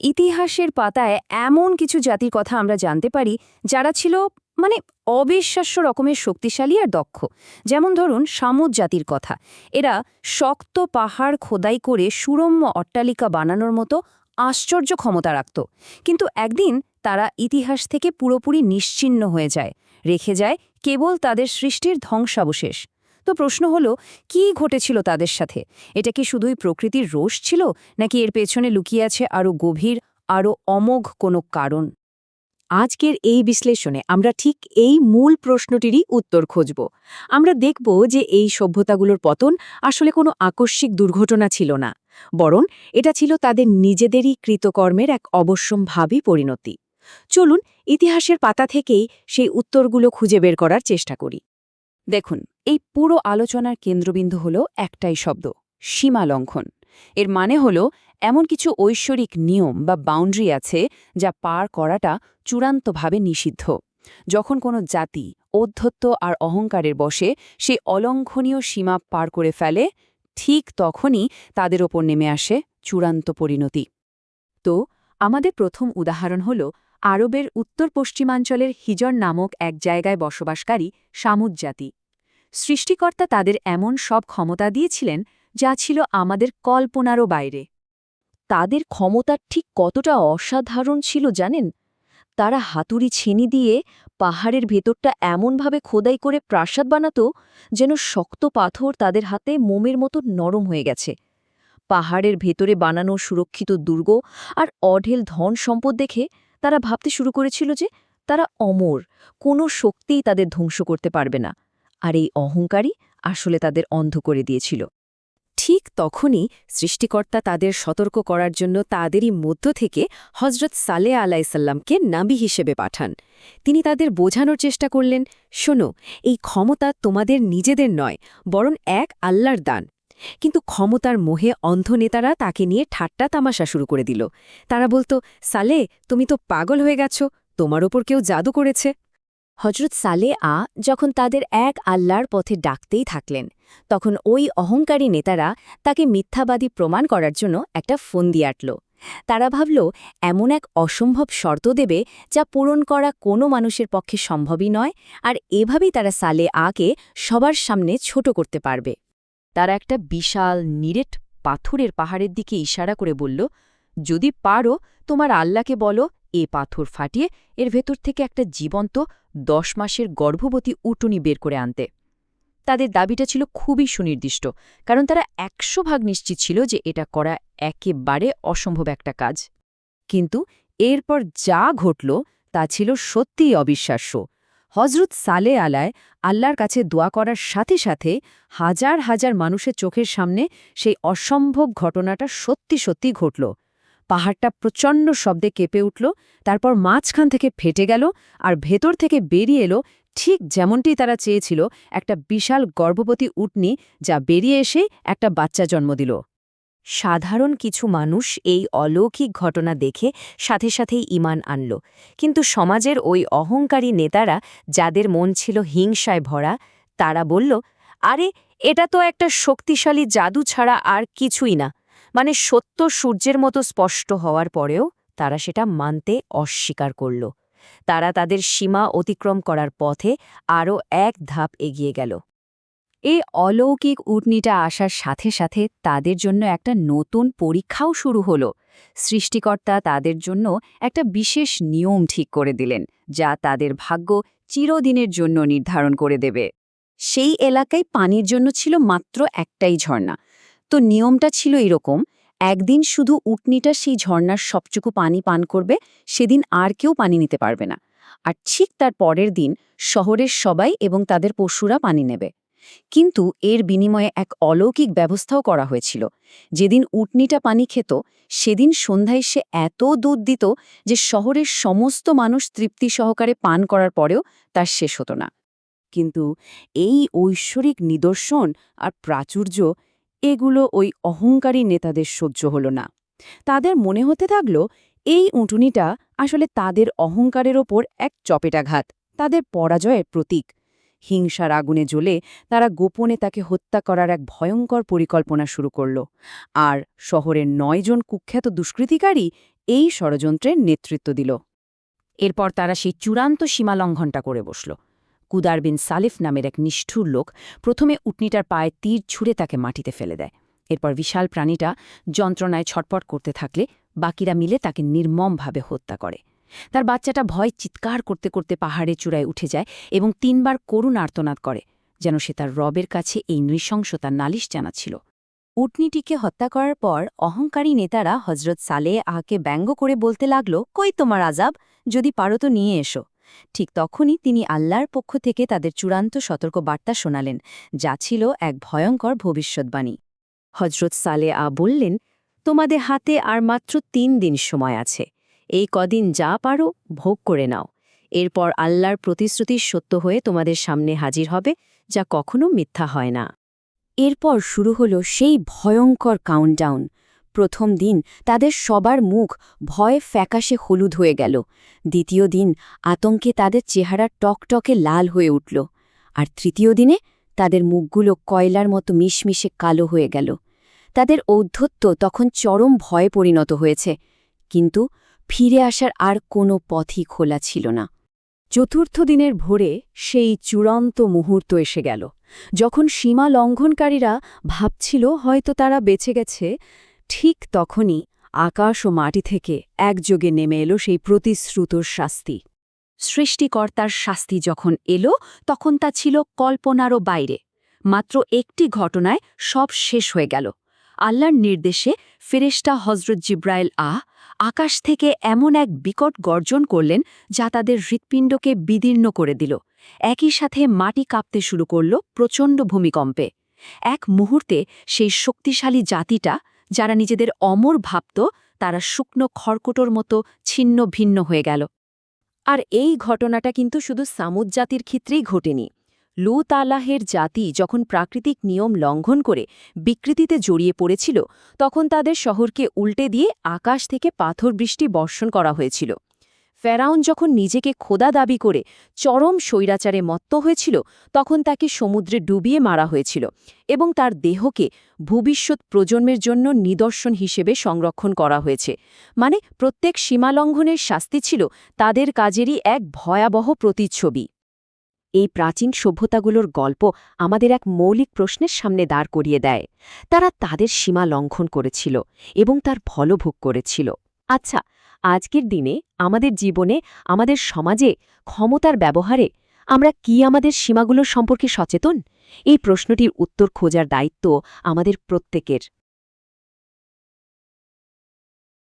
ইতিহাসের পাতায় এমন কিছু জাতির কথা আমরা জানতে পারি যারা ছিল মানে অবিশ্বাস্য রকমের শক্তিশালী আর দক্ষ। যেমন ধরুন সামুদ জাতির কথা। এরা শক্ত পাহাড় খোদাই করে সুরম্য অট্টালিকা বানানোর মতো আশ্চর্য ক্ষমতা রাখত। কিন্তু একদিন তারা ইতিহাস থেকে পুরোপুরি নিশ্চিহ্ন হয়ে যায়, রেখে যায় কেবল তাদের সৃষ্টির ধ্বংসাবশেষ। তো প্রশ্ন হলো, কি ঘটেছিল তাদের সাথে? এটা কি শুধুই প্রকৃতির রোষ ছিল, নাকি এর পেছনে লুকিয়ে আছে আরও গভীর, আরও অমোঘ কোনো কারণ? আজকের এই বিশ্লেষণে আমরা ঠিক এই মূল প্রশ্নটিরই উত্তর খুঁজব। আমরা দেখব যে এই সভ্যতাগুলোর পতন আসলে কোনো আকস্মিক দুর্ঘটনা ছিল না, বরং এটা ছিল তাদের নিজেদেরই কৃতকর্মের এক অবশ্যম্ভাবী পরিণতি। চলুন ইতিহাসের পাতা থেকেই সেই উত্তরগুলো খুঁজে বের করার চেষ্টা করি। দেখুন, এই পুরো আলোচনার কেন্দ্রবিন্দু হল একটাই শব্দ: সীমা লঙ্ঘন। এর মানে হল এমন কিছু ঐশ্বরিক নিয়ম বা বাউন্ডারি আছে যা পার করাটা চূড়ান্তভাবে নিষিদ্ধ। যখন কোনো জাতি ঔদ্ধত্য আর অহংকারের বশে সেই অলঙ্ঘনীয় সীমা পার করে ফেলে, ঠিক তখনই তাদের ওপর নেমে আসে চূড়ান্ত পরিণতি। তো আমাদের প্রথম উদাহরণ হল আরবের উত্তর পশ্চিমাঞ্চলের হিজর নামক এক জায়গায় বসবাসকারী সামুদ জাতি। সৃষ্টিকর্তা তাদের এমন সব ক্ষমতা দিয়েছিলেন যা ছিল আমাদের কল্পনারও বাইরে। তাদের ক্ষমতা ঠিক কতটা অসাধারণ ছিল জানেন? তারা হাতুড়ি ছেনি দিয়ে পাহাড়ের ভেতরটা এমনভাবে খোদাই করে প্রাসাদ বানাতো যেন শক্ত পাথর তাদের হাতে মোমের মতো নরম হয়ে গেছে। পাহাড়ের ভেতরে বানানো সুরক্ষিত দুর্গ আর অঢেল ধন সম্পদ দেখে তারা ভাবতে শুরু করেছিল যে তারা অমর, কোনো শক্তিই তাদের ধ্বংস করতে পারবে না। আর এই অহংকারই আসলে তাদের অন্ধ করে দিয়েছিল। ঠিক তখনই সৃষ্টিকর্তা তাদের সতর্ক করার জন্য তাদেরই মধ্য থেকে হজরত সালেহ আলাইসাল্লামকে নাবী হিসেবে পাঠান। তিনি তাদের বোঝানোর চেষ্টা করলেন, শোনো, এই ক্ষমতা তোমাদের নিজেদের নয়, বরং এক আল্লাহর দান। কিন্তু ক্ষমতার মোহে অন্ধ নেতারা তাকে নিয়ে ঠাট্টা তামাশা শুরু করে দিল। তারা বলতো, সালে, তুমি তো পাগল হয়ে গেছ, তোমার ওপর কেউ জাদু করেছে। হজরত সালেহ যখন তাদের এক আল্লাহর পথে ডাকতেই থাকলেন, তখন ওই অহংকারী নেতারা তাকে মিথ্যাবাদী প্রমাণ করার জন্য একটা ফন্দি আঁটল। তারা ভাবল এমন এক অসম্ভব শর্ত দেবে যা পূরণ করা কোনো মানুষের পক্ষে সম্ভবই নয়, আর এভাবেই তারা সালেহকে সবার সামনে ছোট করতে পারবে। তারা একটা বিশাল নিরেট পাথরের পাহাড়ের দিকে ইশারা করে বলল, যদি পারো তোমার আল্লাহকে বলো এ পাথর ফাটিয়ে এর ভেতর থেকে একটা জীবন্ত 10 মাসের গর্ভবতী উটুনি বের করে আনতে। তাদের দাবিটা ছিল খুবই সুনির্দিষ্ট, কারণ তারা 100% নিশ্চিত ছিল যে এটা করা একেবারে অসম্ভব একটা কাজ। কিন্তু এরপর যা ঘটল তা ছিল সত্যিই অবিশ্বাস্য। হজরত সালেহ আল্লাহর কাছে দোয়া করার সাথে সাথে হাজার হাজার মানুষের চোখের সামনে সেই অসম্ভব ঘটনাটা সত্যি সত্যি ঘটল। পাহাড়টা প্রচণ্ড শব্দে কেঁপে উঠল, তারপর মাঝখান থেকে ফেটে গেল, আর ভেতর থেকে বেরিয়ে এলো ঠিক যেমনটি তারা চেয়েছিল, একটা বিশাল গর্ভবতী উটনি, যা বেরিয়ে এসে একটা বাচ্চা জন্ম দিল। সাধারণ কিছু মানুষ এই অলৌকিক ঘটনা দেখে সাথে সাথেই ঈমান আনল, কিন্তু সমাজের ওই অহংকারী নেতারা, যাদের মন ছিল হিংসায় ভরা, তারা বলল, আরে এটা তো একটা শক্তিশালী জাদু ছাড়া আর কিছুই না। মানে সত্য সূর্যের মতো স্পষ্ট হওয়ার পরেও তারা সেটা মানতে অস্বীকার করল। তারা তাদের সীমা অতিক্রম করার পথে আরও এক ধাপ এগিয়ে গেল। এই অলৌকিক উটনিটা আসার সাথে সাথে তাদের জন্য একটা নতুন পরীক্ষাও শুরু হলো। সৃষ্টিকর্তা তাদের জন্য একটা বিশেষ নিয়ম ঠিক করে দিলেন, যা তাদের ভাগ্য চিরদিনের জন্য নির্ধারণ করে দেবে। সেই এলাকায় পানির জন্য ছিল মাত্র একটাই ঝর্ণা। তো নিয়মটা ছিল এরকম: একদিন শুধু উটনিটা সেই ঝর্ণার সবটুকু পানি পান করবে, সেদিন আর কেউ পানি নিতে পারবে না। আর ঠিক তার পরের দিন শহরের সবাই এবং তাদের পশুরা পানি নেবে। কিন্তু এর বিনিময়ে এক অলৌকিক ব্যবস্থাও করা হয়েছিল। যেদিন উটনিটা পানি খেত, সেদিন সন্ধ্যায় সে এত দুধ দিত যে শহরের সমস্ত মানুষ তৃপ্তি সহকারে পান করার পরেও তার শেষ হতো না। কিন্তু এই ঐশ্বরিক নিদর্শন আর প্রাচুর্য, এগুলো ওই অহংকারী নেতাদের সহ্য হল না। তাদের মনে হতে থাকল এই উটুনিটা আসলে তাদের অহংকারের ওপর এক চপেটাঘাত, তাদের পরাজয়ের প্রতীক। হিংসার আগুনে জ্বলে তারা গোপনে তাকে হত্যা করার এক ভয়ঙ্কর পরিকল্পনা শুরু করল। আর শহরের 9 জন কুখ্যাত দুষ্কৃতিকারী এই ষড়যন্ত্রের নেতৃত্ব দিল। এরপর তারা সেই চূড়ান্ত সীমালঙ্ঘনটা করে বসল। কুদার বিন সালিফ নামের এক নিষ্ঠুর লোক প্রথমে উটনিটার পায়ে তীর ছুঁড়ে তাকে মাটিতে ফেলে দেয়। এরপর বিশাল প্রাণীটা যন্ত্রণায় ছটপট করতে থাকলে বাকিরা মিলে তাকে নির্মমভাবে হত্যা করে। তার বাচ্চাটা ভয় চিৎকার করতে করতে পাহাড়ে চূড়ায় উঠে যায় এবং 3 বার করুণ আর্তনাদ করে, যেন সে তার রবের কাছে এই নৃশংসতার নালিশ জানাচ্ছিল। উটনিটিকে হত্যা করার পর অহংকারী নেতারা হজরত সালেহ আহকে ব্যঙ্গ করে বলতে লাগল, কই তোমার আজাব, যদি পারো তো নিয়ে এসো। ঠিক তখনই তিনি আল্লাহর পক্ষ থেকে তাদের চূড়ান্ত সতর্ক বার্তা শোনালেন, যা ছিল এক ভয়ঙ্কর ভবিষ্যদ্বাণী। হজরত সালেহ বললেন, তোমাদের হাতে আর মাত্র 3 দিন সময় আছে। এই কদিন যা পারো ভোগ করে নাও। এরপর আল্লাহর প্রতিশ্রুতি সত্য হয়ে তোমাদের সামনে হাজির হবে, যা কখনো মিথ্যা হয় না। এরপর শুরু হলো সেই ভয়ঙ্কর কাউন্টডাউন। প্রথম দিন তাদের সবার মুখ ভয়ে ফ্যাকাশে হলুদ হয়ে গেল। দ্বিতীয় দিন আতঙ্কে তাদের চেহারা টকটকে লাল হয়ে উঠল। আর তৃতীয় দিনে তাদের মুখগুলো কয়লার মতো মিশমিশে কালো হয়ে গেল। তাদের ঔদ্ধত্য তখন চরম ভয়ে পরিণত হয়েছে, কিন্তু ফিরে আসার আর কোনো পথই খোলা ছিল না। চতুর্থ দিনের ভোরে সেই চূড়ান্ত মুহূর্ত এসে গেল, যখন সীমা লঙ্ঘনকারীরা ভাবছিল হয়তো তারা বেঁচে গেছে। ঠিক তখনই আকাশ ও মাটি থেকে একযোগে নেমে এলো সেই প্রতিশ্রুত শাস্তি। সৃষ্টিকর্তার শাস্তি যখন এলো, তখন তা ছিল কল্পনারও বাইরে। মাত্র একটি ঘটনায় সব শেষ হয়ে গেল। আল্লাহর নির্দেশে ফেরেশতা হজরত জিব্রাইল আকাশ থেকে এমন এক বিকট গর্জন করলেন, যা তাদের হৃৎপিণ্ডকে বিদীর্ণ করে দিল। একই সাথে মাটি কাঁপতে শুরু করল প্রচণ্ড ভূমিকম্পে। এক মুহূর্তে সেই শক্তিশালী জাতিটা, যারা নিজেদের অমর ভাবত, তারা শুকনো খড়কুটোর মতো ছিন্ন ভিন্ন হয়ে গেল। আর এই ঘটনাটা কিন্তু শুধু সামুদ জাতির ক্ষেত্রেই ঘটেনি। লূত আলাহের জাতি যখন প্রাকৃতিক নিয়ম লঙ্ঘন করে বিকৃতিতে জড়িয়ে পড়েছিল, তখন তাদের শহরকে উল্টে দিয়ে আকাশ থেকে পাথর বৃষ্টি বর্ষণ করা হয়েছিল। ফেরাউন যখন নিজেকে খোদা দাবি করে চরম স্বৈরাচারে মত্ত হয়েছিল, তখন তাকে সমুদ্রে ডুবিয়ে মারা হয়েছিল এবং তার দেহকে ভবিষ্যৎ প্রজন্মের জন্য নিদর্শন হিসেবে সংরক্ষণ করা হয়েছে। মানে প্রত্যেক সীমালঙ্ঘনের শাস্তি ছিল তাদের কাজেরই এক ভয়াবহ প্রতিচ্ছবি। এই প্রাচীন সভ্যতাগুলোর গল্প আমাদের এক মৌলিক প্রশ্নের সামনে দাঁড় করিয়ে দেয়। তারা তাদের সীমা লঙ্ঘন করেছিল এবং তার ফলভোগ করেছিল। আচ্ছা, আজকের দিনে আমাদের জীবনে, আমাদের সমাজে, ক্ষমতার ব্যবহারে আমরা কি আমাদের সীমাগুলোর সম্পর্কে সচেতন? এই প্রশ্নটির উত্তর খোঁজার দায়িত্ব আমাদের প্রত্যেকের।